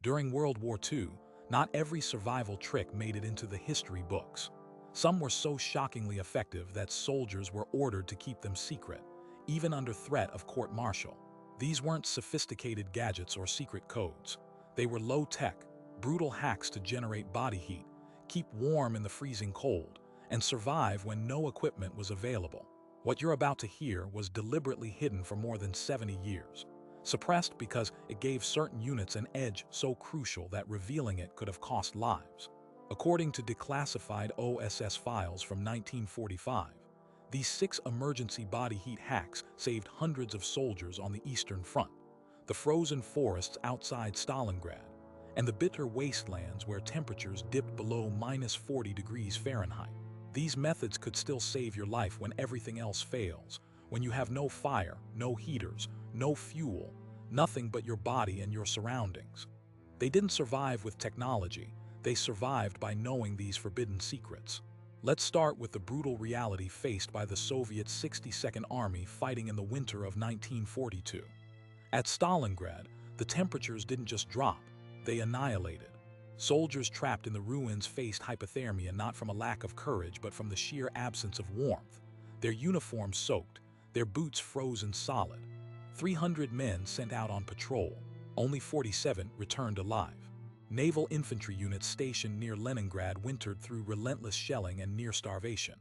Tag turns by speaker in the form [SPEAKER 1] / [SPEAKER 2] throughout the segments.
[SPEAKER 1] During World War II, not every survival trick made it into the history books. Some were so shockingly effective that soldiers were ordered to keep them secret, even under threat of court-martial. These weren't sophisticated gadgets or secret codes. They were low-tech, brutal hacks to generate body heat, keep warm in the freezing cold, and survive when no equipment was available. What you're about to hear was deliberately hidden for more than 70 years, suppressed because it gave certain units an edge so crucial that revealing it could have cost lives. According to declassified OSS files from 1945, these 6 emergency body heat hacks saved hundreds of soldiers on the Eastern Front, the frozen forests outside Stalingrad, and the bitter wastelands where temperatures dipped below -40 degrees Fahrenheit. These methods could still save your life when everything else fails, when you have no fire, no heaters, no fuel, nothing but your body and your surroundings. They didn't survive with technology, they survived by knowing these forbidden secrets. Let's start with the brutal reality faced by the Soviet 62nd Army fighting in the winter of 1942. At Stalingrad, the temperatures didn't just drop, they annihilated. Soldiers trapped in the ruins faced hypothermia not from a lack of courage but from the sheer absence of warmth. Their uniforms soaked, their boots frozen solid. 300 men sent out on patrol, only 47 returned alive. Naval infantry units stationed near Leningrad wintered through relentless shelling and near starvation.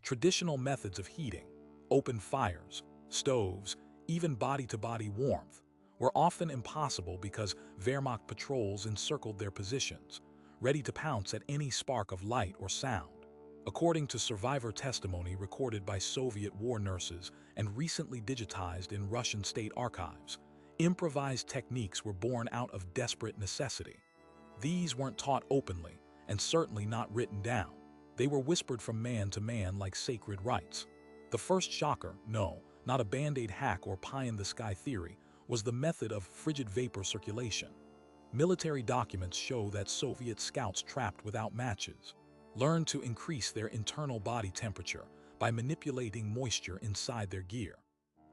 [SPEAKER 1] Traditional methods of heating, open fires, stoves, even body-to-body warmth, were often impossible because Wehrmacht patrols encircled their positions, ready to pounce at any spark of light or sound. According to survivor testimony recorded by Soviet war nurses and recently digitized in Russian state archives, improvised techniques were born out of desperate necessity. These weren't taught openly, and certainly not written down. They were whispered from man to man like sacred rites. The first shocker, no, not a band-aid hack or pie-in-the-sky theory, was the method of frigid vapor circulation. Military documents show that Soviet scouts trapped without matches learned to increase their internal body temperature by manipulating moisture inside their gear.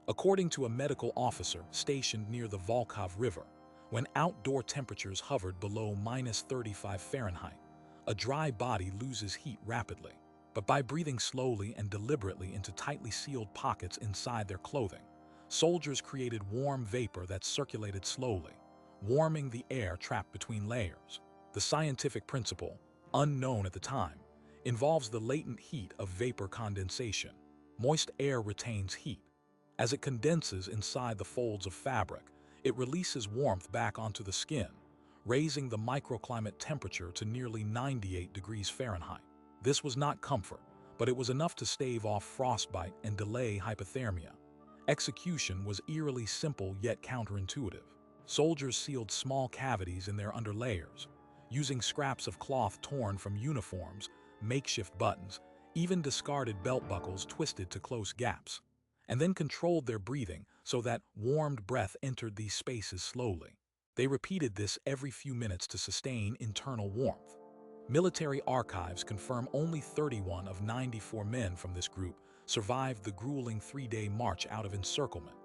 [SPEAKER 1] According to a medical officer stationed near the Volkhov River, when outdoor temperatures hovered below -35 Fahrenheit, a dry body loses heat rapidly. But by breathing slowly and deliberately into tightly sealed pockets inside their clothing, soldiers created warm vapor that circulated slowly, warming the air trapped between layers. The scientific principle, unknown at the time, involves the latent heat of vapor condensation. Moist air retains heat. As it condenses inside the folds of fabric, it releases warmth back onto the skin, raising the microclimate temperature to nearly 98 degrees Fahrenheit. This was not comfort, but it was enough to stave off frostbite and delay hypothermia. Execution was eerily simple yet counterintuitive. Soldiers sealed small cavities in their underlayers, using scraps of cloth torn from uniforms, makeshift buttons, even discarded belt buckles twisted to close gaps, and then controlled their breathing so that warmed breath entered these spaces slowly. They repeated this every few minutes to sustain internal warmth. Military archives confirm only 31 of 94 men from this group survived the grueling 3-day march out of encirclement,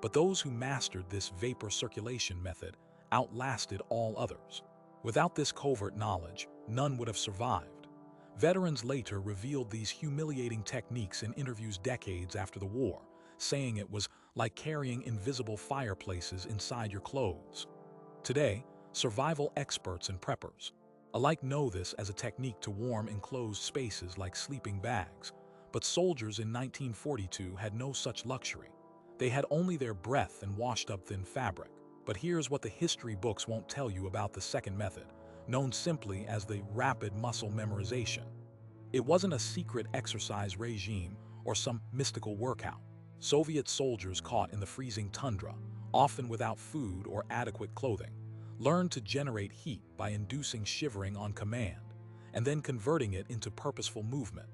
[SPEAKER 1] but those who mastered this vapor circulation method outlasted all others. Without this covert knowledge, none would have survived. Veterans later revealed these humiliating techniques in interviews decades after the war, saying it was like carrying invisible fireplaces inside your clothes. Today, survival experts and preppers alike know this as a technique to warm enclosed spaces like sleeping bags, but soldiers in 1942 had no such luxury. They had only their breath and washed-up thin fabric. But here's what the history books won't tell you about the second method, known simply as the rapid muscle memorization. It wasn't a secret exercise regime or some mystical workout. Soviet soldiers caught in the freezing tundra, often without food or adequate clothing, learned to generate heat by inducing shivering on command, and then converting it into purposeful movement,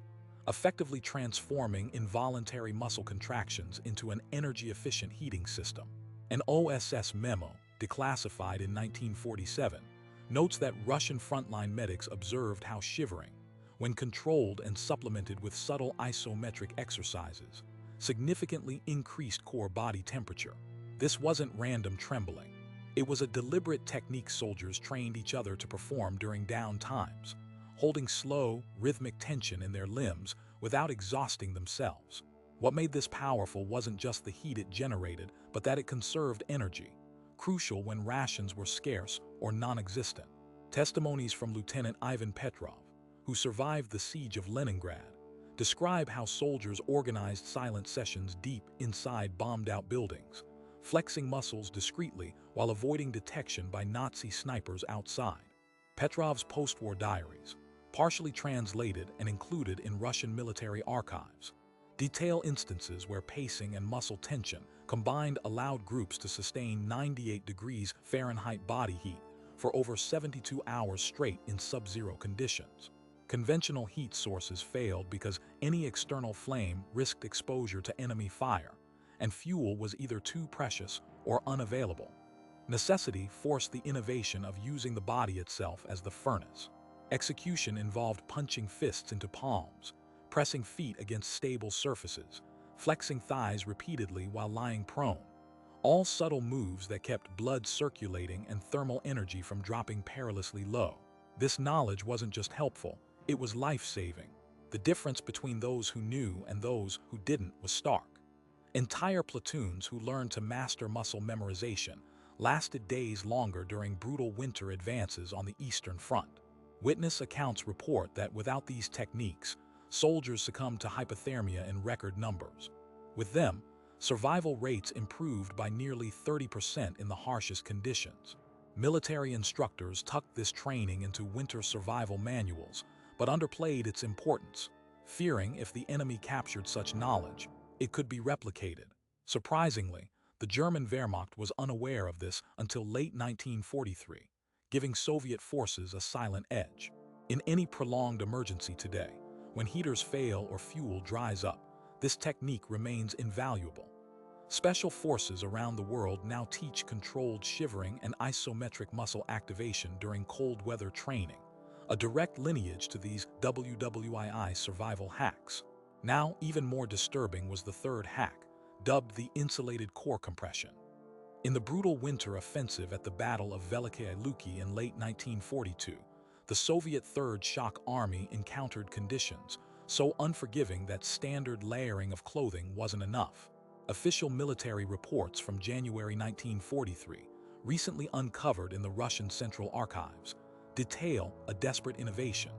[SPEAKER 1] effectively transforming involuntary muscle contractions into an energy-efficient heating system. An OSS memo, declassified in 1947, notes that Russian frontline medics observed how shivering, when controlled and supplemented with subtle isometric exercises, significantly increased core body temperature. This wasn't random trembling. It was a deliberate technique soldiers trained each other to perform during down times, holding slow, rhythmic tension in their limbs without exhausting themselves. What made this powerful wasn't just the heat it generated, but that it conserved energy, crucial when rations were scarce or non-existent. Testimonies from Lieutenant Ivan Petrov, who survived the siege of Leningrad, describe how soldiers organized silent sessions deep inside bombed-out buildings, flexing muscles discreetly while avoiding detection by Nazi snipers outside. Petrov's post-war diaries, partially translated and included in Russian military archives, detail instances where pacing and muscle tension combined allowed groups to sustain 98 degrees Fahrenheit body heat for over 72 hours straight in sub-zero conditions. Conventional heat sources failed because any external flame risked exposure to enemy fire, and fuel was either too precious or unavailable. Necessity forced the innovation of using the body itself as the furnace. Execution involved punching fists into palms, pressing feet against stable surfaces, flexing thighs repeatedly while lying prone. All subtle moves that kept blood circulating and thermal energy from dropping perilously low. This knowledge wasn't just helpful, it was life-saving. The difference between those who knew and those who didn't was stark. Entire platoons who learned to master muscle memorization lasted days longer during brutal winter advances on the Eastern Front. Witness accounts report that without these techniques, soldiers succumbed to hypothermia in record numbers. With them, survival rates improved by nearly 30% in the harshest conditions. Military instructors tucked this training into winter survival manuals, but underplayed its importance, fearing if the enemy captured such knowledge, it could be replicated. Surprisingly, the German Wehrmacht was unaware of this until late 1943, giving Soviet forces a silent edge. In any prolonged emergency today, when heaters fail or fuel dries up, this technique remains invaluable. Special forces around the world now teach controlled shivering and isometric muscle activation during cold weather training, a direct lineage to these WWII survival hacks. Now, even more disturbing was the third hack, dubbed the insulated core compression. In the brutal winter offensive at the Battle of WWII in late 1942, the Soviet Third Shock Army encountered conditions so unforgiving that standard layering of clothing wasn't enough. Official military reports from January 1943, recently uncovered in the Russian Central Archives, detail a desperate innovation.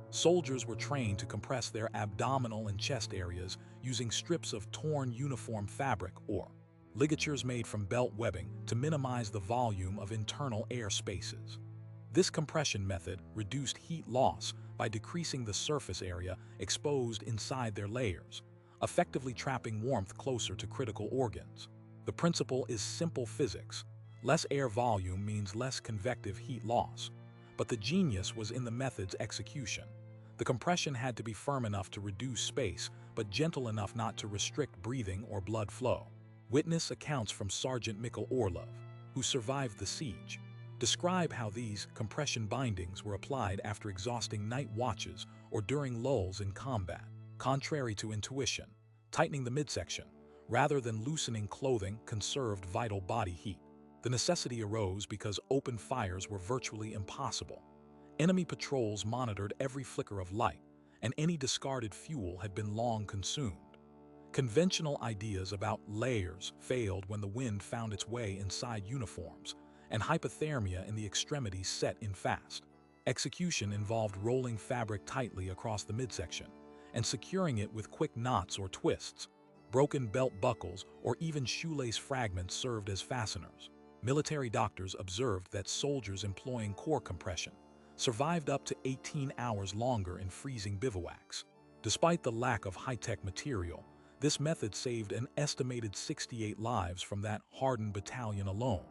[SPEAKER 1] Soldiers were trained to compress their abdominal and chest areas using strips of torn uniform fabric or ligatures made from belt webbing to minimize the volume of internal air spaces. This compression method reduced heat loss by decreasing the surface area exposed inside their layers, effectively trapping warmth closer to critical organs. The principle is simple physics. Less air volume means less convective heat loss. But the genius was in the method's execution. The compression had to be firm enough to reduce space, but gentle enough not to restrict breathing or blood flow. Witness accounts from Sergeant Mikhail Orlov, who survived the siege, describe how these compression bindings were applied after exhausting night watches or during lulls in combat. Contrary to intuition, tightening the midsection, rather than loosening clothing, conserved vital body heat. The necessity arose because open fires were virtually impossible. Enemy patrols monitored every flicker of light, and any discarded fuel had been long consumed. Conventional ideas about layers failed when the wind found its way inside uniforms, and hypothermia in the extremities set in fast. Execution involved rolling fabric tightly across the midsection and securing it with quick knots or twists. Broken belt buckles or even shoelace fragments served as fasteners. Military doctors observed that soldiers employing core compression survived up to 18 hours longer in freezing bivouacs. Despite the lack of high-tech material, this method saved an estimated 68 lives from that hardened battalion alone.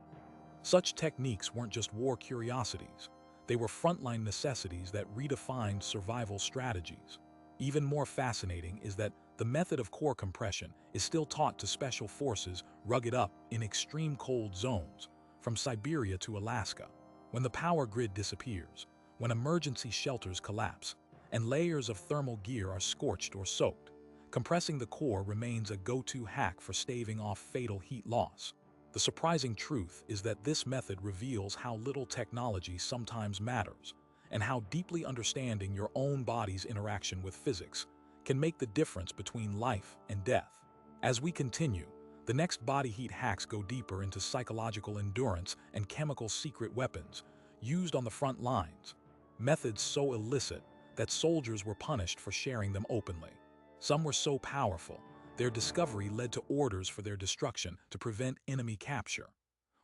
[SPEAKER 1] Such techniques weren't just war curiosities. They were frontline necessities that redefined survival strategies. Even more fascinating is that the method of core compression is still taught to special forces rugged up in extreme cold zones, from Siberia to Alaska. When the power grid disappears, when emergency shelters collapse, and layers of thermal gear are scorched or soaked, compressing the core remains a go-to hack for staving off fatal heat loss. The surprising truth is that this method reveals how little technology sometimes matters, and how deeply understanding your own body's interaction with physics can make the difference between life and death. As we continue, the next body heat hacks go deeper into psychological endurance and chemical secret weapons used on the front lines, methods so illicit that soldiers were punished for sharing them openly. Some were so powerful, their discovery led to orders for their destruction to prevent enemy capture.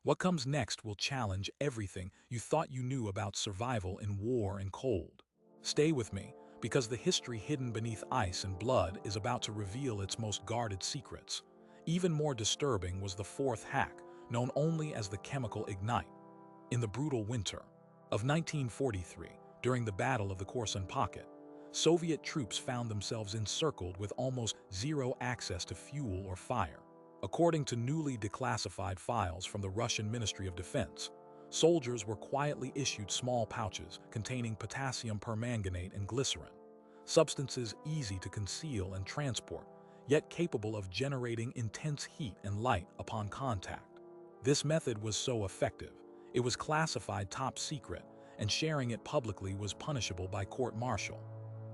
[SPEAKER 1] What comes next will challenge everything you thought you knew about survival in war and cold. Stay with me, because the history hidden beneath ice and blood is about to reveal its most guarded secrets. Even more disturbing was the fourth hack, known only as the chemical ignite. In the brutal winter of 1943, during the Battle of the Korsun Pocket, Soviet troops found themselves encircled with almost zero access to fuel or fire. According to newly declassified files from the Russian Ministry of Defense, soldiers were quietly issued small pouches containing potassium permanganate and glycerin, substances easy to conceal and transport, yet capable of generating intense heat and light upon contact. This method was so effective, it was classified top secret, and sharing it publicly was punishable by court-martial.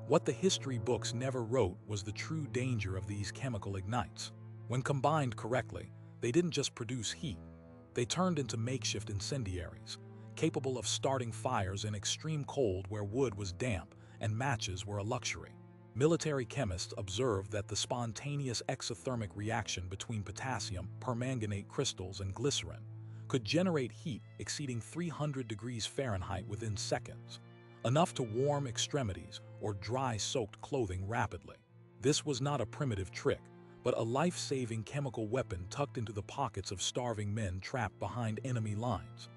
[SPEAKER 1] What the history books never wrote was the true danger of these chemical ignites. When combined correctly, they didn't just produce heat, they turned into makeshift incendiaries, capable of starting fires in extreme cold where wood was damp and matches were a luxury. Military chemists observed that the spontaneous exothermic reaction between potassium permanganate crystals and glycerin could generate heat exceeding 300 degrees Fahrenheit within seconds, enough to warm extremities or dry soaked clothing rapidly. This was not a primitive trick, but a life-saving chemical weapon tucked into the pockets of starving men trapped behind enemy lines.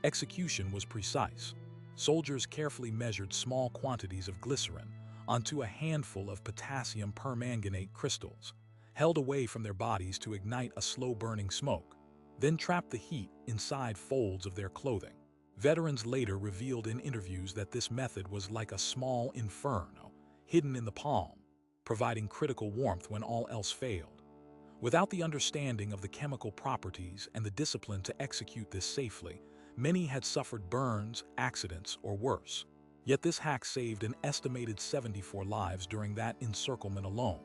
[SPEAKER 1] Execution was precise. Soldiers carefully measured small quantities of glycerin onto a handful of potassium permanganate crystals, held away from their bodies to ignite a slow-burning smoke, then trapped the heat inside folds of their clothing. Veterans later revealed in interviews that this method was like a small inferno, hidden in the palm, providing critical warmth when all else failed. Without the understanding of the chemical properties and the discipline to execute this safely, many had suffered burns, accidents, or worse. Yet this hack saved an estimated 74 lives during that encirclement alone.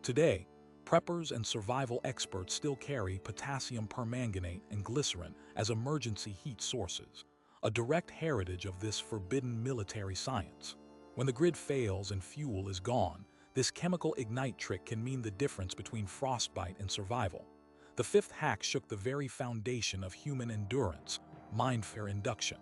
[SPEAKER 1] Today, preppers and survival experts still carry potassium permanganate and glycerin as emergency heat sources, a direct heritage of this forbidden military science. When the grid fails and fuel is gone, this chemical ignite trick can mean the difference between frostbite and survival. The fifth hack shook the very foundation of human endurance, mindfare induction.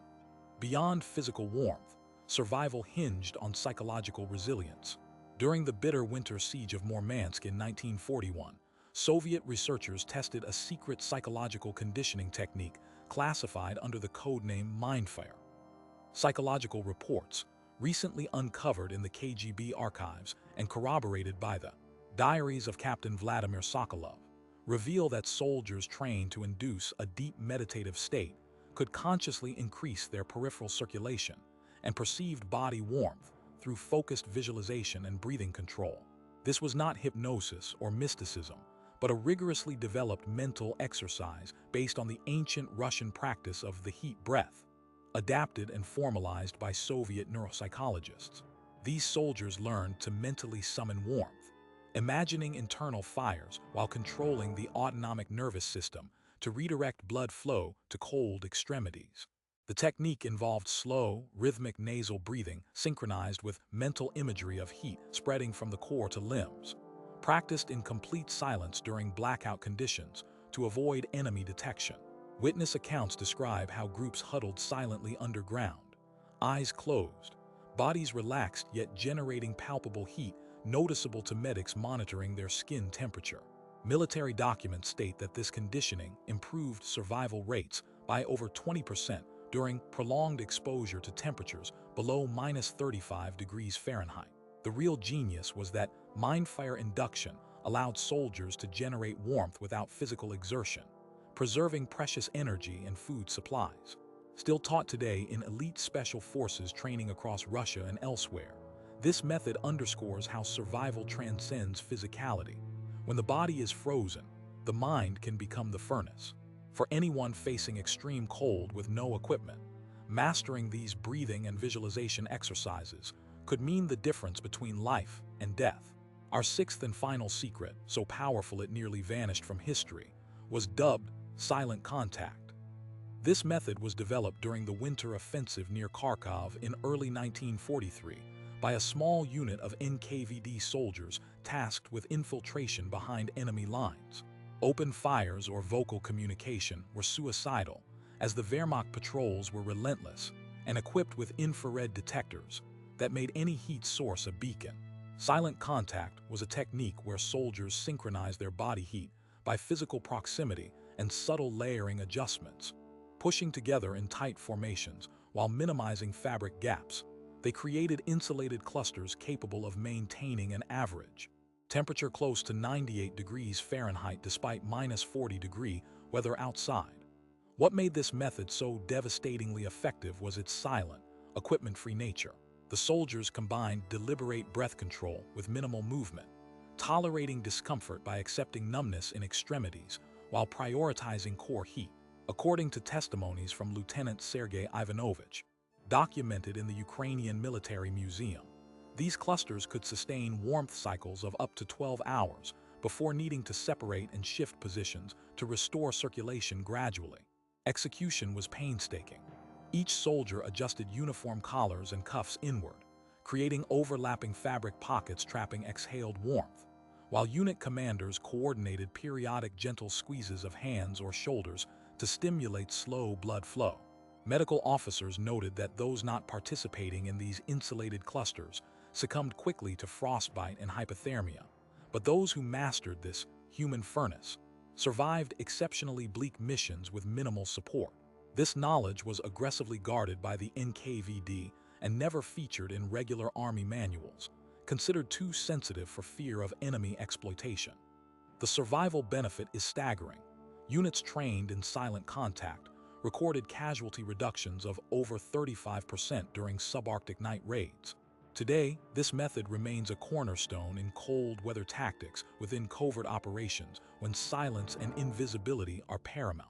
[SPEAKER 1] Beyond physical warmth, survival hinged on psychological resilience. During the bitter winter siege of Murmansk in 1941, Soviet researchers tested a secret psychological conditioning technique classified under the codename Mindfire. Psychological reports, recently uncovered in the KGB archives and corroborated by the diaries of Captain Vladimir Sokolov, reveal that soldiers trained to induce a deep meditative state could consciously increase their peripheral circulation and perceived body warmth through focused visualization and breathing control. This was not hypnosis or mysticism, but a rigorously developed mental exercise based on the ancient Russian practice of the heat breath, adapted and formalized by Soviet neuropsychologists. These soldiers learned to mentally summon warmth, imagining internal fires while controlling the autonomic nervous system to redirect blood flow to cold extremities. The technique involved slow, rhythmic nasal breathing synchronized with mental imagery of heat spreading from the core to limbs, practiced in complete silence during blackout conditions to avoid enemy detection. Witness accounts describe how groups huddled silently underground, eyes closed, bodies relaxed yet generating palpable heat noticeable to medics monitoring their skin temperature. Military documents state that this conditioning improved survival rates by over 20% during prolonged exposure to temperatures below -35 degrees Fahrenheit. The real genius was that Mindfire induction allowed soldiers to generate warmth without physical exertion, preserving precious energy and food supplies. Still taught today in elite special forces training across Russia and elsewhere, this method underscores how survival transcends physicality. When the body is frozen, the mind can become the furnace. For anyone facing extreme cold with no equipment, mastering these breathing and visualization exercises could mean the difference between life and death. Our sixth and final secret, so powerful it nearly vanished from history, was dubbed silent contact. This method was developed during the winter offensive near Kharkov in early 1943 by a small unit of NKVD soldiers tasked with infiltration behind enemy lines. Open fires or vocal communication were suicidal, as the Wehrmacht patrols were relentless and equipped with infrared detectors that made any heat source a beacon. Silent contact was a technique where soldiers synchronized their body heat by physical proximity and subtle layering adjustments. Pushing together in tight formations while minimizing fabric gaps, they created insulated clusters capable of maintaining an average temperature close to 98 degrees Fahrenheit despite -40-degree weather outside. What made this method so devastatingly effective was its silent, equipment-free nature. The soldiers combined deliberate breath control with minimal movement, tolerating discomfort by accepting numbness in extremities while prioritizing core heat. According to testimonies from Lieutenant Sergei Ivanovich, documented in the Ukrainian Military Museum, these clusters could sustain warmth cycles of up to 12 hours before needing to separate and shift positions to restore circulation gradually. Execution was painstaking. Each soldier adjusted uniform collars and cuffs inward, creating overlapping fabric pockets trapping exhaled warmth, while unit commanders coordinated periodic gentle squeezes of hands or shoulders to stimulate slow blood flow. Medical officers noted that those not participating in these insulated clusters succumbed quickly to frostbite and hypothermia, but those who mastered this human furnace survived exceptionally bleak missions with minimal support. This knowledge was aggressively guarded by the NKVD and never featured in regular army manuals, considered too sensitive for fear of enemy exploitation. The survival benefit is staggering. Units trained in silent contact recorded casualty reductions of over 35% during subarctic night raids. Today, this method remains a cornerstone in cold weather tactics within covert operations when silence and invisibility are paramount.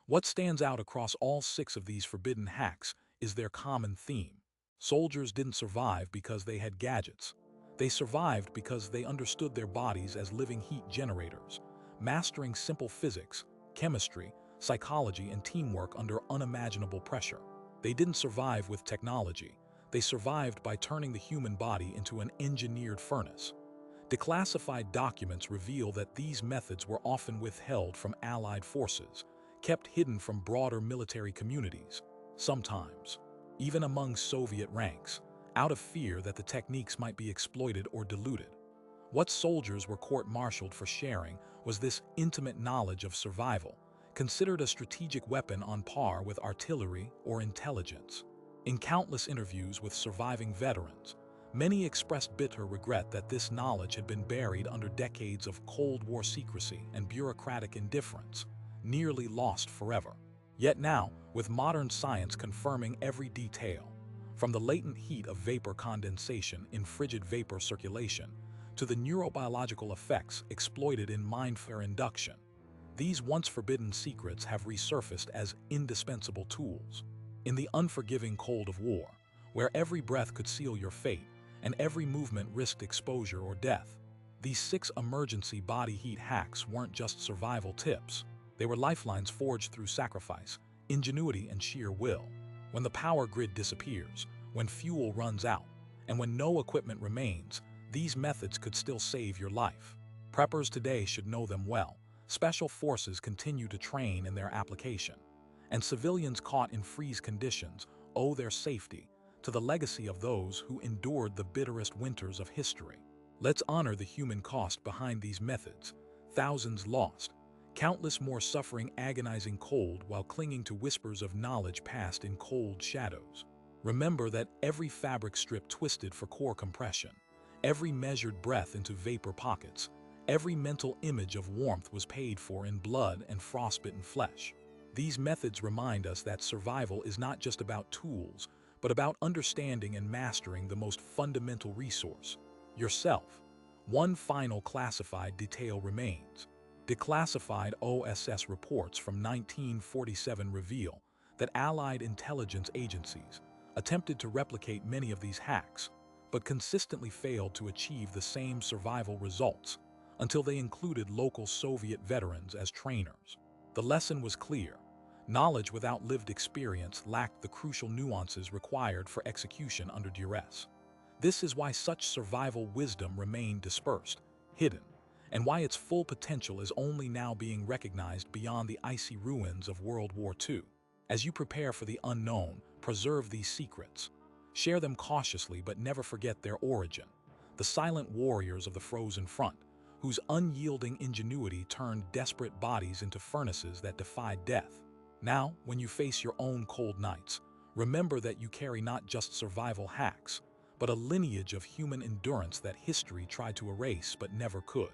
[SPEAKER 1] What stands out across all 6 of these forbidden hacks is their common theme. Soldiers didn't survive because they had gadgets. They survived because they understood their bodies as living heat generators, mastering simple physics, chemistry, psychology, and teamwork under unimaginable pressure. They didn't survive with technology. They survived by turning the human body into an engineered furnace. Declassified documents reveal that these methods were often withheld from Allied forces, kept hidden from broader military communities, sometimes even among Soviet ranks, out of fear that the techniques might be exploited or diluted. What soldiers were court-martialed for sharing was this intimate knowledge of survival, considered a strategic weapon on par with artillery or intelligence. In countless interviews with surviving veterans, many expressed bitter regret that this knowledge had been buried under decades of Cold War secrecy and bureaucratic indifference, nearly lost forever. Yet now, with modern science confirming every detail, from the latent heat of vapor condensation in frigid vapor circulation to the neurobiological effects exploited in mind-flare induction, these once-forbidden secrets have resurfaced as indispensable tools. In the unforgiving cold of war, where every breath could seal your fate and every movement risked exposure or death, these 6 emergency body heat hacks weren't just survival tips. They were lifelines forged through sacrifice, ingenuity, and sheer will. When the power grid disappears, when fuel runs out, and when no equipment remains, these methods could still save your life. Preppers today should know them well. Special forces continue to train in their application, and civilians caught in freeze conditions owe their safety to the legacy of those who endured the bitterest winters of history. Let's honor the human cost behind these methods. Thousands lost, countless more suffering agonizing cold while clinging to whispers of knowledge passed in cold shadows. Remember that every fabric strip twisted for core compression, every measured breath into vapor pockets, every mental image of warmth was paid for in blood and frostbitten flesh. These methods remind us that survival is not just about tools, but about understanding and mastering the most fundamental resource, yourself. One final classified detail remains. Declassified OSS reports from 1947 reveal that Allied intelligence agencies attempted to replicate many of these hacks, but consistently failed to achieve the same survival results until they included local Soviet veterans as trainers. The lesson was clear. Knowledge without lived experience lacked the crucial nuances required for execution under duress. This is why such survival wisdom remained dispersed, hidden, and why its full potential is only now being recognized beyond the icy ruins of World War II. As you prepare for the unknown, preserve these secrets. Share them cautiously but never forget their origin. The silent warriors of the frozen front, whose unyielding ingenuity turned desperate bodies into furnaces that defied death. Now, when you face your own cold nights, remember that you carry not just survival hacks, but a lineage of human endurance that history tried to erase but never could.